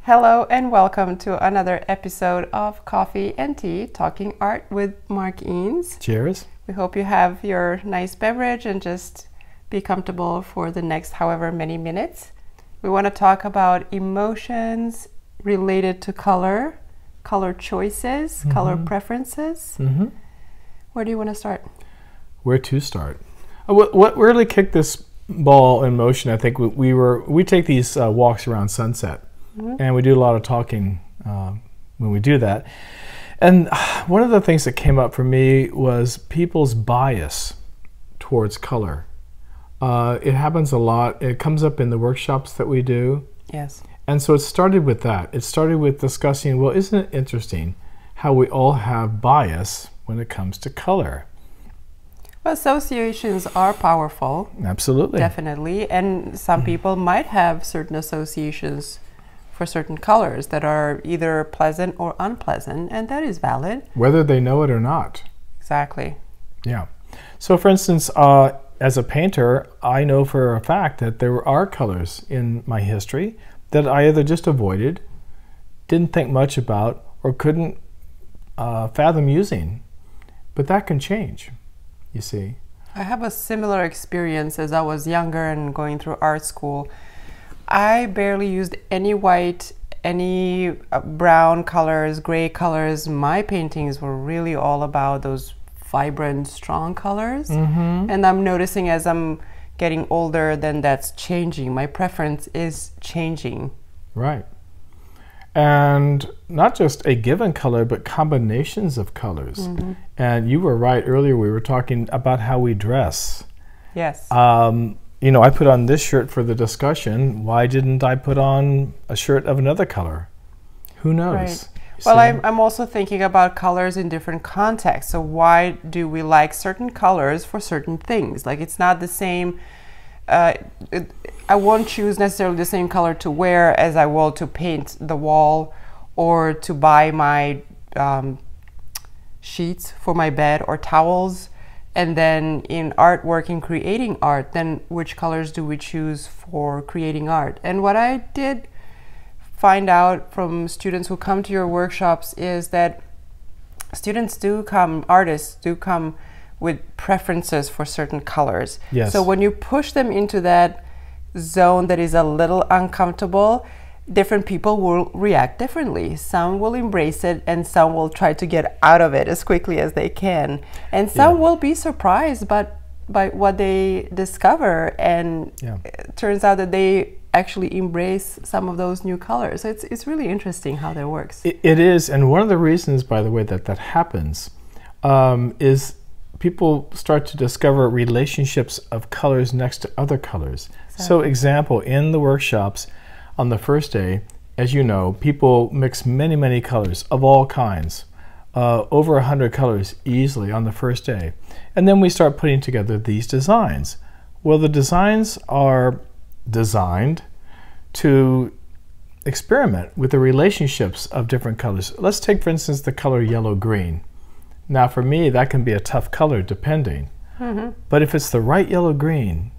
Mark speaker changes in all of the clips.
Speaker 1: Hello and welcome to another episode of Coffee and Tea, Talking Art with Mark Eanes.
Speaker 2: Cheers.
Speaker 1: We hope you have your nice beverage and just be comfortable for the next however many minutes. We want to talk about emotions related to color, color choices, color preferences. Where do you want to start?
Speaker 2: Where to start? What really kicked this ball in motion, I think we take these walks around Sunset, and we do a lot of talking when we do that. And one of the things that came up for me was people's bias towards color. It happens a lot. It comes up in the workshops that we do.
Speaker 1: Yes.
Speaker 2: And so it started with that. It started with discussing, well, isn't it interesting how we all have bias when it comes to color?
Speaker 1: Well, associations are powerful.
Speaker 2: Absolutely.
Speaker 1: Definitely. And some people might have certain associations for certain colors that are either pleasant or unpleasant, and that is valid.
Speaker 2: Whether they know it or not.
Speaker 1: Exactly.
Speaker 2: Yeah. So for instance, as a painter, I know for a fact that there are colors in my history that I either just avoided, didn't think much about, or couldn't fathom using. But that can change, you see.
Speaker 1: I have a similar experience as I was younger and going through art school. I barely used any white, any brown colors, gray colors. My paintings were really all about those vibrant, strong colors. And I'm noticing as I'm getting older, then that's changing. My preference is changing.
Speaker 2: Right. And not just a given color, but combinations of colors. And you were right earlier, we were talking about how we dress.
Speaker 1: Yes.
Speaker 2: You know, I put on this shirt for the discussion. Why didn't I put on a shirt of another color? Who knows?
Speaker 1: Right. Well, I'm also thinking about colors in different contexts. So why do we like certain colors for certain things? Like, it's not the same. I won't choose necessarily the same color to wear as I will to paint the wall or to buy my sheets for my bed or towels. And then in artwork, in creating art, then which colors do we choose for creating art? And what I did find out from students who come to your workshops is that students do come, artists do come with preferences for certain colors.
Speaker 2: Yes.
Speaker 1: So when you push them into that zone that is a little uncomfortable, different people will react differently. Some will embrace it and some will try to get out of it as quickly as they can. And some will be surprised by what they discover, and it turns out that they actually embrace some of those new colors. So it's really interesting how that works.
Speaker 2: It is, and one of the reasons, by the way, that happens is people start to discover relationships of colors next to other colors. Exactly. So example, in the workshops on the first day, as you know, people mix many, many colors of all kinds, over 100 colors easily on the first day. And then we start putting together these designs. Well, the designs are designed to experiment with the relationships of different colors. Let's take, for instance, the color yellow-green. Now, for me, that can be a tough color depending. But if it's the right yellow-green,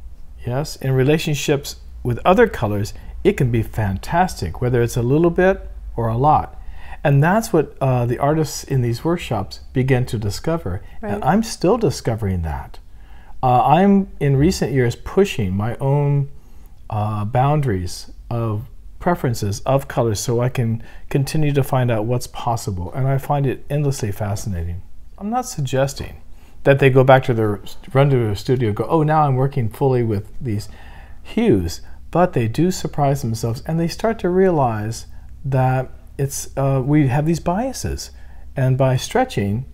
Speaker 2: yes, in relationships with other colors, it can be fantastic, whether it's a little bit or a lot. And that's what the artists in these workshops begin to discover. Right. And I'm still discovering that. I'm, in recent years, pushing my own boundaries of preferences of colors so I can continue to find out what's possible. And I find it endlessly fascinating. I'm not suggesting that they go back to run to their studio, go, oh, now I'm working fully with these hues. But they do surprise themselves, and they start to realize that we have these biases, and by stretching,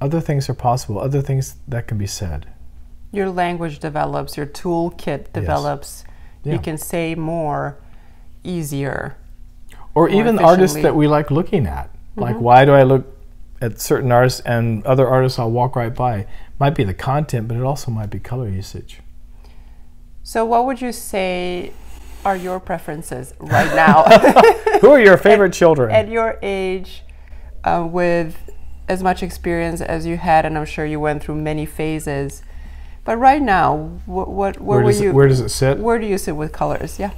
Speaker 2: other things are possible, other things that can be said.
Speaker 1: Your language develops, your toolkit develops. Yes. You can say more easier.
Speaker 2: Or even artists that we like looking at. Like, why do I look at certain artists and other artists I'll walk right by? Might be the content, but it also might be color usage.
Speaker 1: So what would you say are your preferences right now?
Speaker 2: Who are your favorite children?
Speaker 1: At your age, with as much experience as you had, and I'm sure you went through many phases. But right now, where does it sit? Where do you sit with colors? Yeah.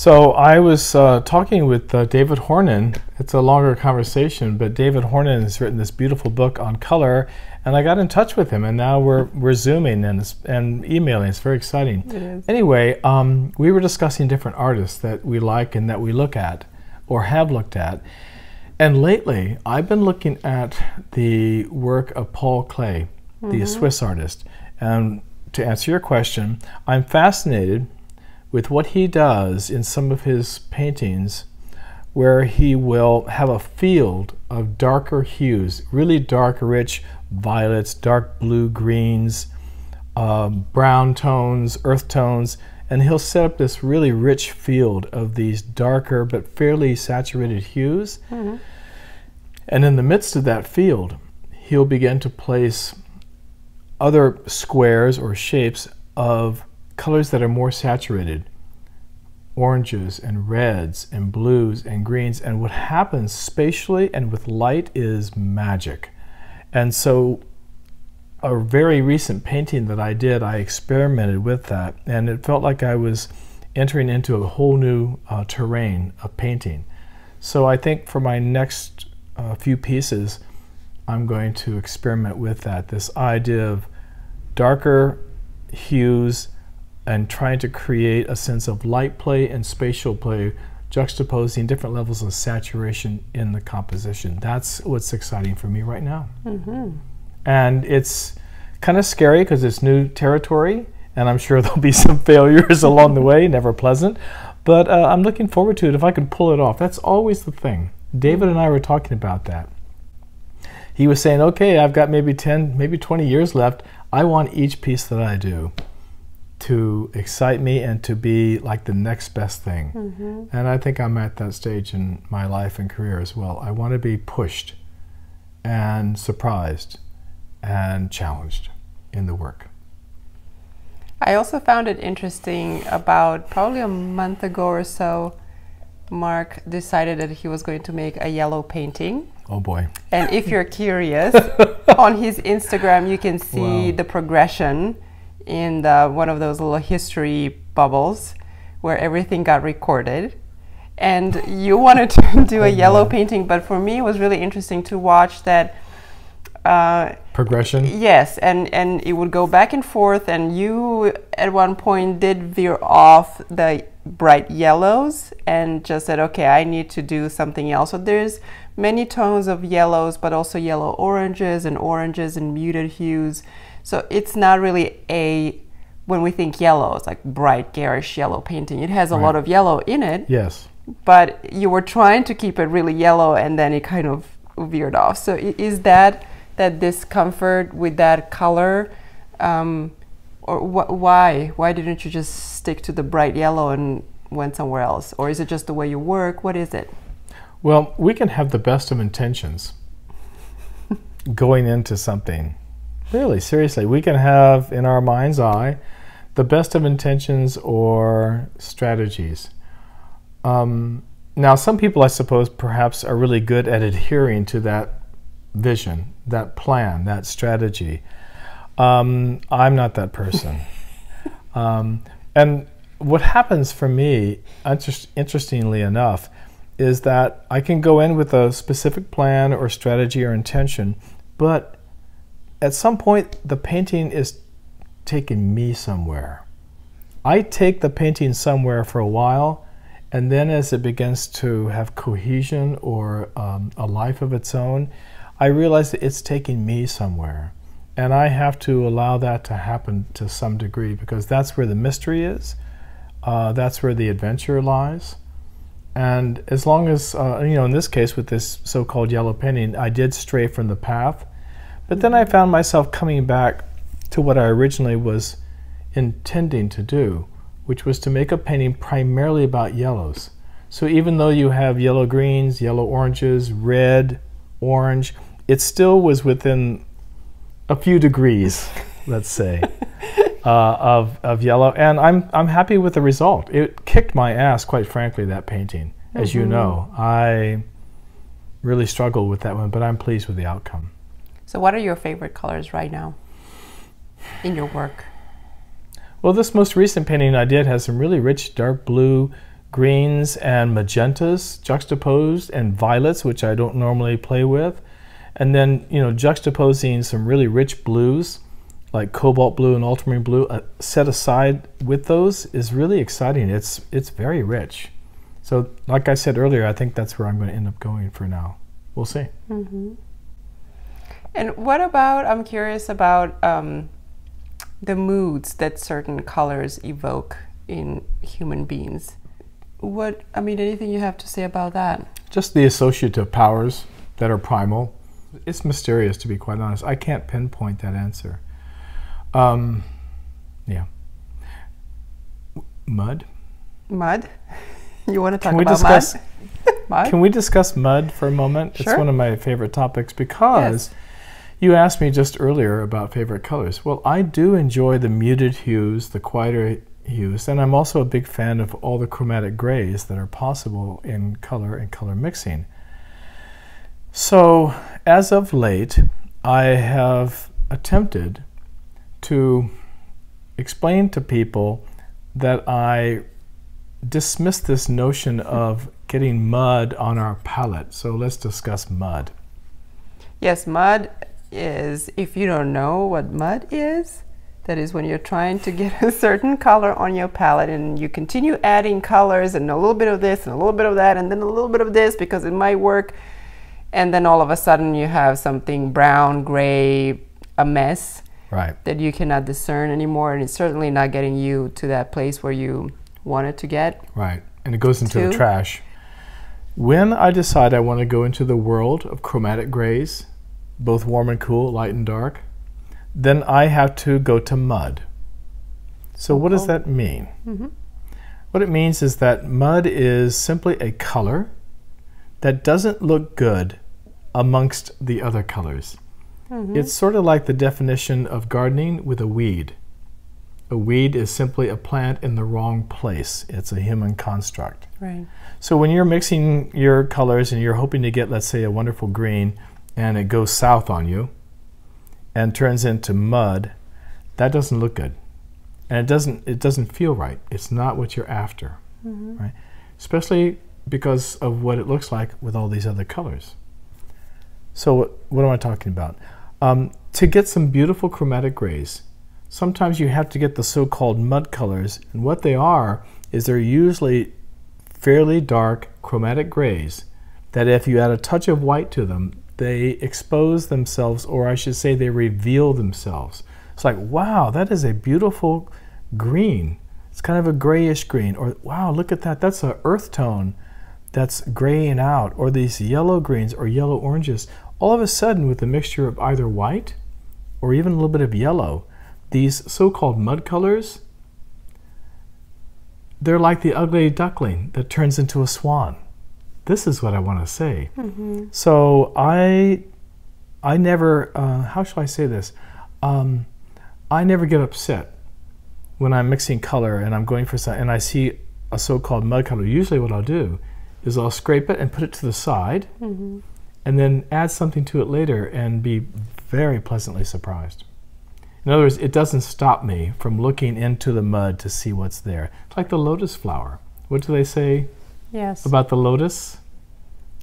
Speaker 2: So I was talking with David Hornan. It's a longer conversation, but David Hornan has written this beautiful book on color, and I got in touch with him, and now we're Zooming and emailing. It's very exciting.
Speaker 1: It is.
Speaker 2: Anyway, we were discussing different artists that we like and that we look at or have looked at. And lately, I've been looking at the work of Paul Klee, the Swiss artist. And to answer your question, I'm fascinated with what he does in some of his paintings, where he will have a field of darker hues, really dark, rich violets, dark blue greens, brown tones, earth tones, and he'll set up this really rich field of these darker but fairly saturated hues. And in the midst of that field, he'll begin to place other squares or shapes of colors that are more saturated, oranges and reds and blues and greens. And what happens spatially and with light is magic. And so a very recent painting that I did, I experimented with that, and it felt like I was entering into a whole new terrain of painting. So I think for my next few pieces, I'm going to experiment with that, this idea of darker hues and trying to create a sense of light play and spatial play, juxtaposing different levels of saturation in the composition. That's what's exciting for me right now. And it's kind of scary because it's new territory, and I'm sure there'll be some failures along the way, never pleasant, but I'm looking forward to it if I can pull it off. That's always the thing. David and I were talking about that. He was saying, okay, I've got maybe 10, maybe 20 years left. I want each piece that I do to excite me and to be like the next best thing. And I think I'm at that stage in my life and career as well. I want to be pushed and surprised and challenged in the work.
Speaker 1: I also found it interesting, about probably a month ago or so, Mark decided that he was going to make a yellow painting.
Speaker 2: Oh boy.
Speaker 1: And if you're curious, on his Instagram you can see the progression in one of those little history bubbles where everything got recorded. And you wanted to do a yellow painting, but for me it was really interesting to watch that
Speaker 2: progression.
Speaker 1: Yes, and it would go back and forth, and you at one point did veer off the bright yellows and just said, okay, I need to do something else. So there's many tones of yellows, but also yellow oranges and muted hues. So it's not really when we think yellow, it's like bright garish yellow painting. It has a lot of yellow in it.
Speaker 2: Yes.
Speaker 1: But you were trying to keep it really yellow, and then it kind of veered off. So is that discomfort with that color, or why didn't you just stick to the bright yellow and went somewhere else? Or is it just the way you work? What is it?
Speaker 2: Well, we can have the best of intentions going into something. Really, seriously, we can have in our mind's eye the best of intentions or strategies. Now, some people, I suppose, perhaps are really good at adhering to that vision, that plan, that strategy. I'm not that person. And what happens for me, interestingly enough, is that I can go in with a specific plan or strategy or intention, but at some point the painting is taking me somewhere. I take the painting somewhere for a while, and then as it begins to have cohesion or a life of its own, I realize that it's taking me somewhere. And I have to allow that to happen to some degree, because that's where the mystery is. That's where the adventure lies. And as long as, in this case with this so-called yellow painting, I did stray from the path. But then I found myself coming back to what I originally was intending to do, which was to make a painting primarily about yellows. So even though you have yellow greens, yellow oranges, red, orange, it still was within a few degrees, let's say, of yellow. And I'm happy with the result. It kicked my ass, quite frankly, that painting. As you know, I really struggled with that one, but I'm pleased with the outcome.
Speaker 1: So what are your favorite colors right now in your work?
Speaker 2: Well, this most recent painting I did has some really rich dark blue, greens and magentas juxtaposed, and violets, which I don't normally play with. And then, you know, juxtaposing some really rich blues like cobalt blue and ultramarine blue set aside with those is really exciting. It's very rich. So like I said earlier, I think that's where I'm going to end up going for now. We'll see.
Speaker 1: Mm-hmm. And what about, I'm curious about the moods that certain colors evoke in human beings. Anything you have to say about that?
Speaker 2: Just the associative powers that are primal. It's mysterious, to be quite honest. I can't pinpoint that answer. Yeah. Mud?
Speaker 1: Mud? You want to talk about mud? Mud?
Speaker 2: Can we discuss mud for a moment?
Speaker 1: Sure.
Speaker 2: It's one of my favorite topics because you asked me just earlier about favorite colors. Well, I do enjoy the muted hues, the quieter hues, and I'm also a big fan of all the chromatic grays that are possible in color and color mixing. So, as of late, I have attempted to explain to people that I dismiss this notion of getting mud on our palette. So let's discuss mud.
Speaker 1: Yes, mud is, if you don't know what mud is, that is when you're trying to get a certain color on your palette and you continue adding colors and a little bit of this and a little bit of that and then a little bit of this because it might work, and then all of a sudden you have something brown, gray, a mess.
Speaker 2: Right.
Speaker 1: That you cannot discern anymore, and it's certainly not getting you to that place where you want it to get.
Speaker 2: Right, and it goes into the trash. When I decide I want to go into the world of chromatic grays, both warm and cool, light and dark, then I have to go to mud. So what does that mean? Mm-hmm. What it means is that mud is simply a color that doesn't look good amongst the other colors. Mm-hmm. It's sort of like the definition of gardening with a weed. A weed is simply a plant in the wrong place. It's a human construct.
Speaker 1: Right.
Speaker 2: So when you're mixing your colors and you're hoping to get, let's say, a wonderful green, and it goes south on you and turns into mud, that doesn't look good. And it doesn't feel right. It's not what you're after. Mm-hmm. Right? Especially because of what it looks like with all these other colors. So what am I talking about? To get some beautiful chromatic grays, sometimes you have to get the so-called mud colors, and what they are is they're usually fairly dark chromatic grays that if you add a touch of white to them, they expose themselves, or I should say they reveal themselves. It's like, wow, that is a beautiful green. It's kind of a grayish green, or wow, look at that, that's an earth tone that's graying out, or these yellow greens or yellow oranges. All of a sudden, with a mixture of either white or even a little bit of yellow, these so-called mud colors, they're like the ugly duckling that turns into a swan. This is what I want to say. Mm-hmm. So I never, how shall I say this? I never get upset when I'm mixing color and I'm going for something and I see a so-called mud color. Usually what I'll do is I'll scrape it and put it to the side, mm-hmm. and then add something to it later and be very pleasantly surprised. In other words, it doesn't stop me from looking into the mud to see what's there. It's like the lotus flower. What do they say about the lotus?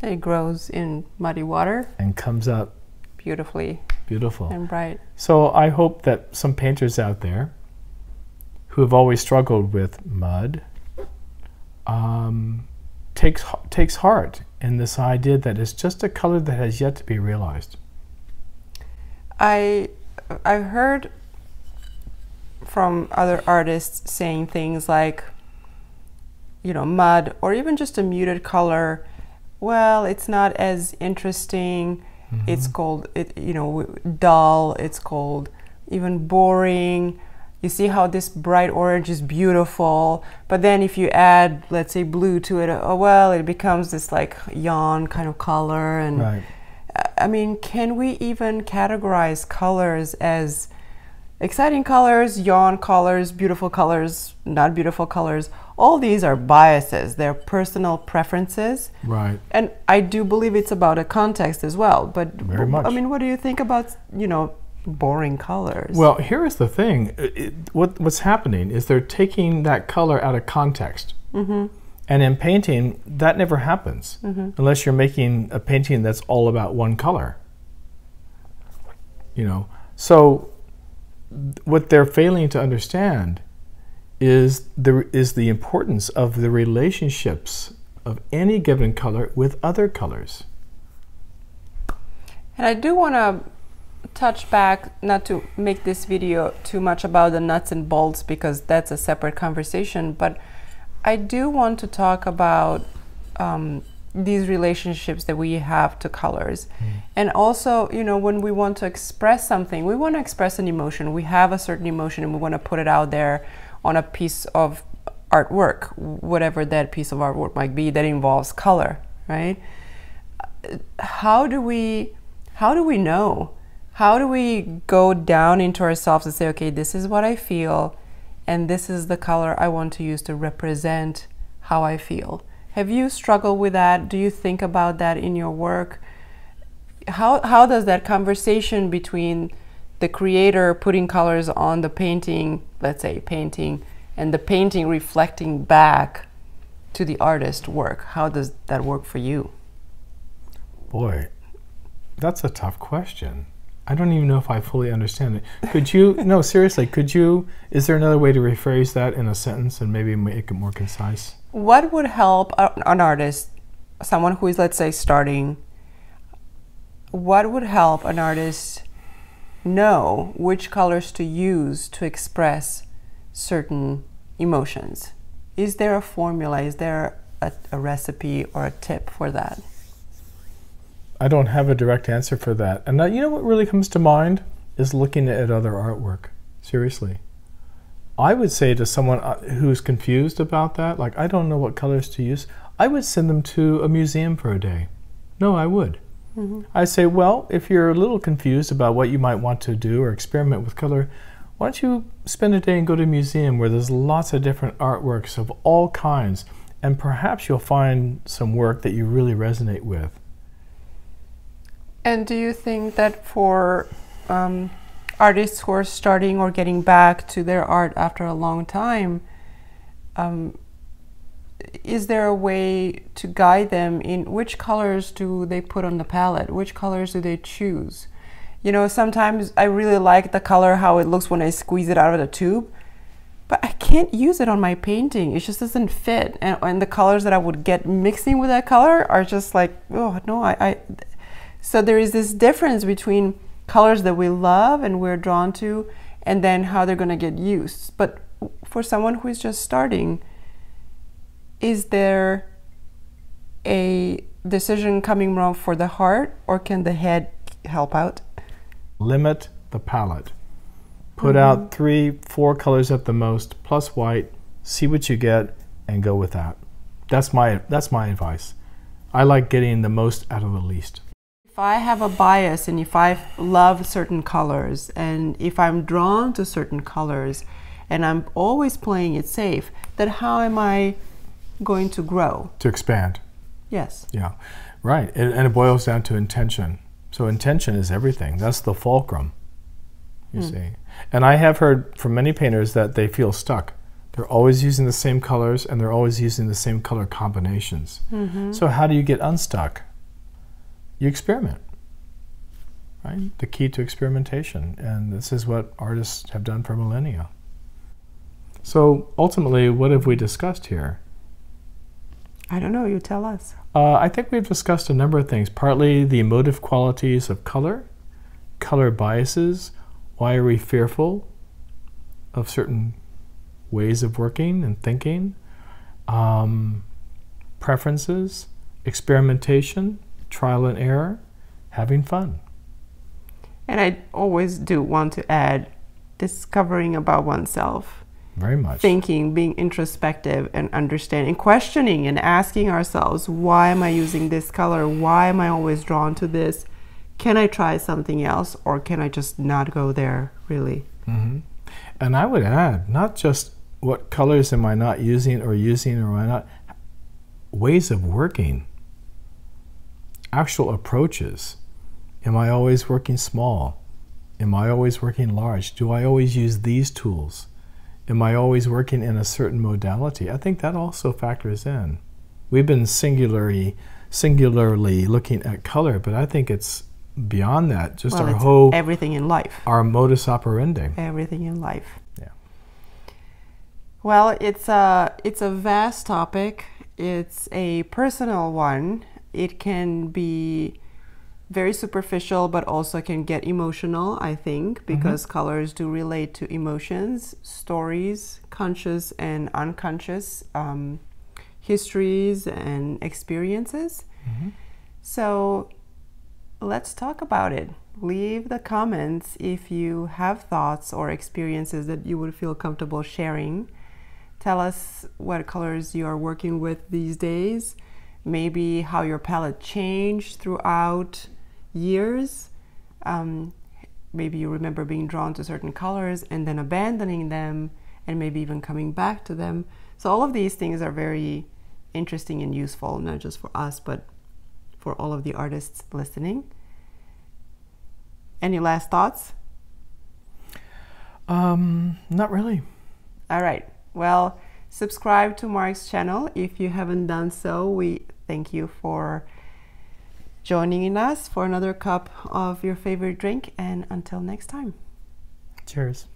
Speaker 1: It grows in muddy water.
Speaker 2: And comes out
Speaker 1: beautifully.
Speaker 2: Beautiful.
Speaker 1: And bright.
Speaker 2: So I hope that some painters out there who have always struggled with mud takes heart in this idea that it's just a color that has yet to be realized.
Speaker 1: I've heard from other artists saying things like, you know, mud or even just a muted color, well, it's not as interesting. Mm-hmm. It's called, dull. It's called even boring. You see how this bright orange is beautiful, but then if you add, let's say, blue to it, it becomes this like yawn kind of color. And
Speaker 2: right.
Speaker 1: I mean, can we even categorize colors as exciting colors, yawn colors, beautiful colors, not beautiful colors? All these are biases. They're personal preferences.
Speaker 2: Right.
Speaker 1: And I do believe it's about a context as well. But
Speaker 2: very much.
Speaker 1: I mean, what do you think about, boring colors?
Speaker 2: Well, here is the thing. What's happening is they're taking that color out of context. Mm-hmm. And in painting, that never happens unless you're making a painting that's all about one color. You know, so what they're failing to understand is the importance of the relationships of any given color with other colors.
Speaker 1: And I do want to touch back, not to make this video too much about the nuts and bolts because that's a separate conversation, but I do want to talk about these relationships that we have to colors. And also, you know, when we want to express something, we want to express an emotion. We have a certain emotion and we want to put it out there on a piece of artwork, whatever that piece of artwork might be that involves color, right? How do we know? How do we go down into ourselves and say, okay, this is what I feel, and this is the color I want to use to represent how I feel? Have you struggled with that? Do you think about that in your work? How does that conversation between the creator putting colors on the painting, let's say painting, and the painting reflecting back to the artist work, how does that work for you?
Speaker 2: Boy, that's a tough question. I don't even know if I fully understand it. Could you, no, seriously, could you, is there another way to rephrase that in a sentence and maybe make it more concise?
Speaker 1: What would help an artist, someone who is, let's say, starting, what would help an artist know which colors to use to express certain emotions? Is there a formula? Is there a recipe or a tip for that?
Speaker 2: I don't have a direct answer for that. And you know what really comes to mind is looking at other artwork. Seriously. I would say to someone who's confused about that, like, I don't know what colors to use, I would send them to a museum for a day. No, I would. I say, well, if you're a little confused about what you might want to do or experiment with color, why don't you spend a day and go to a museum where there's lots of different artworks of all kinds, and perhaps you'll find some work that you really resonate with.
Speaker 1: And do you think that for artists who are starting or getting back to their art after a long time, is there a way to guide them in which colors do they put on the palette? Which colors do they choose? You know, sometimes I really like the color, how it looks when I squeeze it out of the tube, but I can't use it on my painting. It just doesn't fit. And the colors that I would get mixing with that color are just like, oh, no, So there is this difference between colors that we love and we're drawn to, and then how they're going to get used. But for someone who is just starting, is there a decision coming from for the heart, or can the head help out?
Speaker 2: Limit the palette. Put out 3-4 colors at the most, plus white, see what you get, and go with that. That's my advice. I like getting the most out of the least.
Speaker 1: If I have a bias and if I love certain colors and if I'm drawn to certain colors and I'm always playing it safe, then how am I going to grow?
Speaker 2: To expand.
Speaker 1: Yes.
Speaker 2: Yeah, right. And it boils down to intention. So intention is everything. That's the fulcrum, you see. And I have heard from many painters that they feel stuck. They're always using the same colors and they're always using the same color combinations. So how do you get unstuck? You experiment, right? The key to experimentation. And this is what artists have done for millennia. So ultimately, what have we discussed here?
Speaker 1: I don't know, you tell us.
Speaker 2: I think we've discussed a number of things. Partly the emotive qualities of color, color biases, why are we fearful of certain ways of working and thinking, preferences, experimentation, trial and error, having fun.
Speaker 1: And I always do want to add discovering about oneself.
Speaker 2: Very much.
Speaker 1: Thinking, being introspective and understanding, questioning and asking ourselves, why am I using this color? Why am I always drawn to this? Can I try something else, or can I just not go there, really?
Speaker 2: And I would add, not just what colors am I not using or am I not, ways of working. Actual approaches. Am I always working small? Am I always working large? Do I always use these tools? Am I always working in a certain modality? I think that also factors in. we've been singularly looking at color, but I think it's beyond that. Just
Speaker 1: well,
Speaker 2: our
Speaker 1: it's
Speaker 2: whole
Speaker 1: everything in life.
Speaker 2: Our modus operandi.
Speaker 1: Everything in life.
Speaker 2: Yeah.
Speaker 1: Well, it's a vast topic. It's a personal one. It can be very superficial, but also can get emotional, I think, because colors do relate to emotions, stories, conscious and unconscious, histories and experiences. So let's talk about it. Leave the comments if you have thoughts or experiences that you would feel comfortable sharing. Tell us what colors you are working with these days, maybe how your palette changed throughout years. Maybe you remember being drawn to certain colors and then abandoning them and maybe even coming back to them. So all of these things are very interesting and useful, not just for us, but for all of the artists listening. Any last thoughts?
Speaker 2: Not really.
Speaker 1: All right. Well, subscribe to Mark's channel if you haven't done so. We thank you for joining us for another cup of your favorite drink, and until next time.
Speaker 2: Cheers.